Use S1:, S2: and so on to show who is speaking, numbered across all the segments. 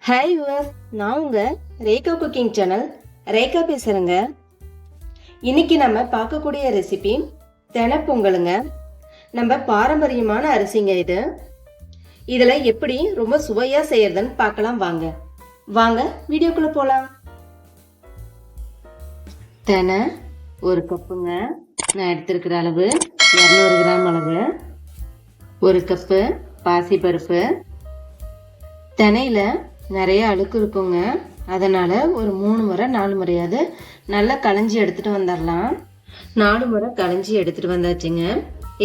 S1: Hi viewers, நான் உங்கள் Rekha cooking channel Rekha பேசுகிறேங்க. இன்னைக்கு நம்ம பார்க்கக்கூடிய ரெசிபி தெனப்பொங்கலுங்க. நம்ம பாரம்பரியமான அரிசிங்க இது. இதில் எப்படி ரொம்ப சுவையாக செய்யறதுன்னு பார்க்கலாம் வாங்க. வீடியோக்குள்ளே போகலாம். தெனை ஒரு கப்புங்க. நான் எடுத்திருக்கிற அளவு 200 கிராம் அளவு. ஒரு கப்பு பாசிப்பருப்பு. தெனையில் நிறைய அழுக்கு இருக்குங்க, அதனால் ஒரு 3 முறை 4 முறையாவது நல்லா களைஞ்சி எடுத்துகிட்டு வந்துடலாம். 4 முறை களைஞ்சி எடுத்துகிட்டு வந்தாச்சுங்க.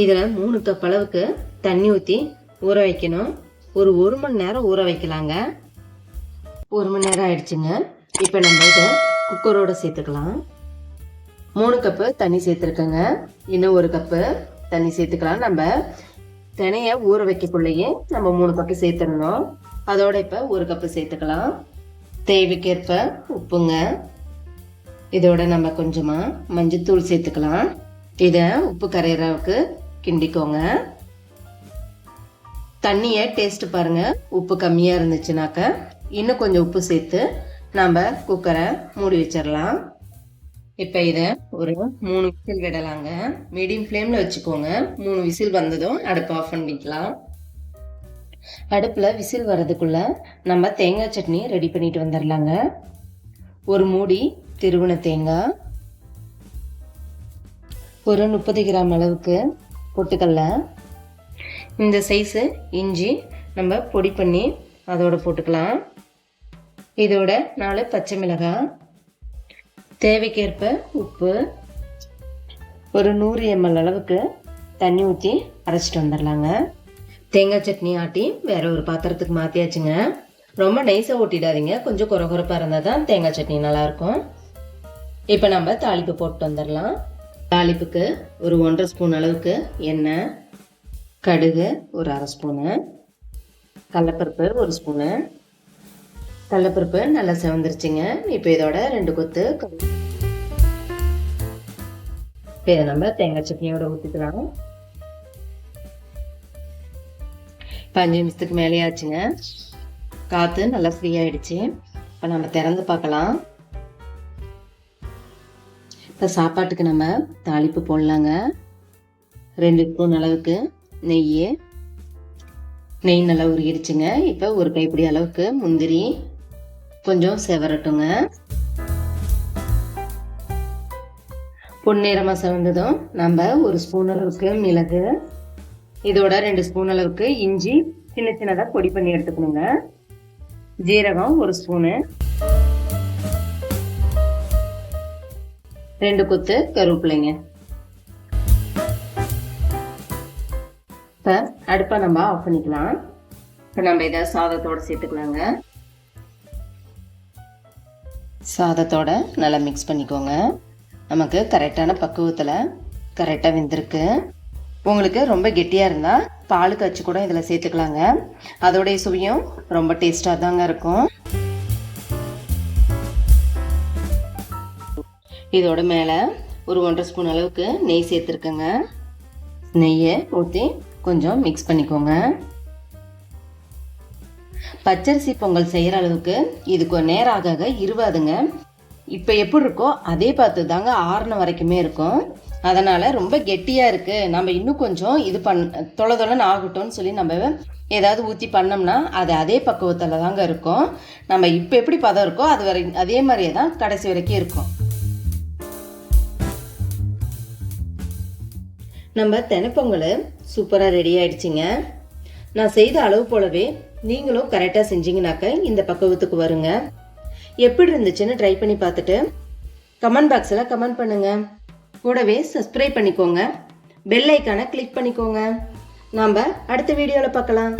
S1: இதில் 3 கப் அளவுக்கு தண்ணி ஊற்றி ஊற வைக்கணும். ஒரு 1 மணி நேரம் ஊற வைக்கலாங்க. 1 மணி நேரம் ஆயிடுச்சுங்க. இப்போ நம்ம இதை குக்கரோடு சேர்த்துக்கலாம். 3 கப்பு தண்ணி சேர்த்துருக்கேங்க. இன்னும் 1 கப்பு தண்ணி சேர்த்துக்கலாம். நம்ம தினையை ஊற வைக்கக்குள்ளேயே நம்ம 3 கப்பு சேர்த்துடணும். அதோட இப்போ 1 கப்பு சேர்த்துக்கலாம். தேவைக்கேற்ப உப்புங்க. இதோட நம்ம கொஞ்சமாக மஞ்சத்தூள் சேர்த்துக்கலாம். இதை உப்பு கரையிறவுக்கு கிண்டிக்கோங்க. தண்ணியை டேஸ்ட் பாருங்க. உப்பு கம்மியாக இருந்துச்சுனாக்க இன்னும் கொஞ்சம் உப்பு சேர்த்து நம்ம குக்கரை மூடி வச்சிடலாம். இப்போ இதை ஒரு 3 விசில் விடலாங்க. மீடியம் ஃப்ளேமில் வச்சுக்கோங்க. 3 விசில் வந்ததும் அடுப்பு ஆஃப் பண்ணிக்கலாம். அடுப்பில் விசில் வர்றதுக்குள்ள நம்ம தேங்காய் சட்னி ரெடி பண்ணிட்டு வந்துடலாங்க. ஒரு மூடி திருவண தேங்காய், ஒரு 30 கிராம் அளவுக்கு பொட்டுக்கடலை, இந்த சைஸு இஞ்சி நம்ம பொடி பண்ணி அதோட போட்டுக்கலாம். இதோட 4 பச்சை மிளகாய், தேவைக்கேற்ப உப்பு, ஒரு 100 ml அளவுக்கு தண்ணி ஊற்றி அரைச்சிட்டு வந்துடலாங்க. தேங்காய் சட்னி ஆட்டி வேற ஒரு பாத்திரத்துக்கு மாற்றியாச்சுங்க. ரொம்ப நைஸாக ஓட்டிடாதீங்க, கொஞ்சம் குறகுறப்பாக இருந்தால் தான் தேங்காய் சட்னி நல்லாயிருக்கும். இப்போ நம்ம தாளிப்பு போட்டு வந்துடலாம். தாளிப்புக்கு ஒரு 1.5 ஸ்பூன் அளவுக்கு எண்ணெய், கடுகு ஒரு 1/2 ஸ்பூனு, கடலைப்பருப்பு 1 ஸ்பூனு. கடலைப்பருப்பு நல்லா செவந்துருச்சுங்க. இப்போ இதோட 2 கொத்து இப்போ இதை நம்ம தேங்காய் சட்னியோட ஊற்றிக்கலாம். 5 நிமிஷத்துக்கு மேலே ஆச்சுங்க. காற்று நல்லா ஃப்ரீ ஆகிடுச்சு. இப்போ நம்ம திறந்து பார்க்கலாம். இப்போ சாப்பாட்டுக்கு நம்ம தாளிப்பு போடலாங்க. 2 ஸ்பூன் அளவுக்கு நெய் நல்லா உருகிடுச்சுங்க. இப்போ ஒரு கைப்பிடி அளவுக்கு முந்திரி கொஞ்சம் செவரட்டுங்க. பொன்னிறமாக செவந்ததும் நம்ம 1 ஸ்பூன் அளவுக்கு மிளகு, இதோட 2 ஸ்பூன் அளவுக்கு இஞ்சி சின்ன சின்னதாக பொடி பண்ணி எடுத்துக்கணுங்க. ஜீரகம் 1 ஸ்பூனு, 2 கொத்து கருவேப்பிலைங்க. இப்போ அடுப்பை நம்ம ஆஃப் பண்ணிக்கலாம். இப்போ நம்ம இதை சாதத்தோடு சேர்த்துக்கலாங்க. சாதத்தோட நல்லா மிக்ஸ் பண்ணிக்கோங்க. நமக்கு கரெக்டான பக்குவத்தில் கரெக்டாக வெந்திருக்கு. உங்களுக்கு ரொம்ப கெட்டியாக இருந்தால் பால் காய்ச்சி கூட இதில் சேர்த்துக்கலாங்க. அதோடைய சுவையும் ரொம்ப டேஸ்டாக தாங்க இருக்கும். இதோட மேலே ஒரு 1.5 ஸ்பூன் அளவுக்கு நெய் சேர்த்துருக்கேங்க. நெய்யை ஊற்றி கொஞ்சம் மிக்ஸ் பண்ணிக்கோங்க. பச்சரிசி பொங்கல் செய்கிற அளவுக்கு இதுக்கு நேரம் ஆக இருவாதுங்க. இப்போ எப்படி இருக்கோ அதே பார்த்து தாங்க ஆறுன வரைக்குமே இருக்கும். அதனால் ரொம்ப கெட்டியாக இருக்குது, நம்ம இன்னும் கொஞ்சம் இது தொலைன்னு ஆகட்டும்னு சொல்லி நம்ம ஏதாவது ஊற்றி பண்ணோம்னா அது அதே பக்குவத்தில் தாங்க இருக்கும். நம்ம இப்போ எப்படி பதம் இருக்கோ அது அதே மாதிரியே தான் கடைசி வரைக்கும் இருக்கும். நம்ம தெனப்பொங்கல் சூப்பராக ரெடி ஆயிடுச்சுங்க. நான் செய்த அளவு போலவே நீங்களும் கரெக்டாக செஞ்சீங்கன்னாக்க இந்த பக்குவத்துக்கு வருங்க. எப்படி இருந்துச்சுன்னு ட்ரை பண்ணி பார்த்துட்டு கமெண்ட் பாக்ஸில் கமெண்ட் பண்ணுங்கள். கூடவே சப்ஸ்கிரைப் பண்ணிக்கோங்க. பெல் ஐக்கானை கிளிக் பண்ணிக்கோங்க. நாம் அடுத்த வீடியோவில் பார்க்கலாம்.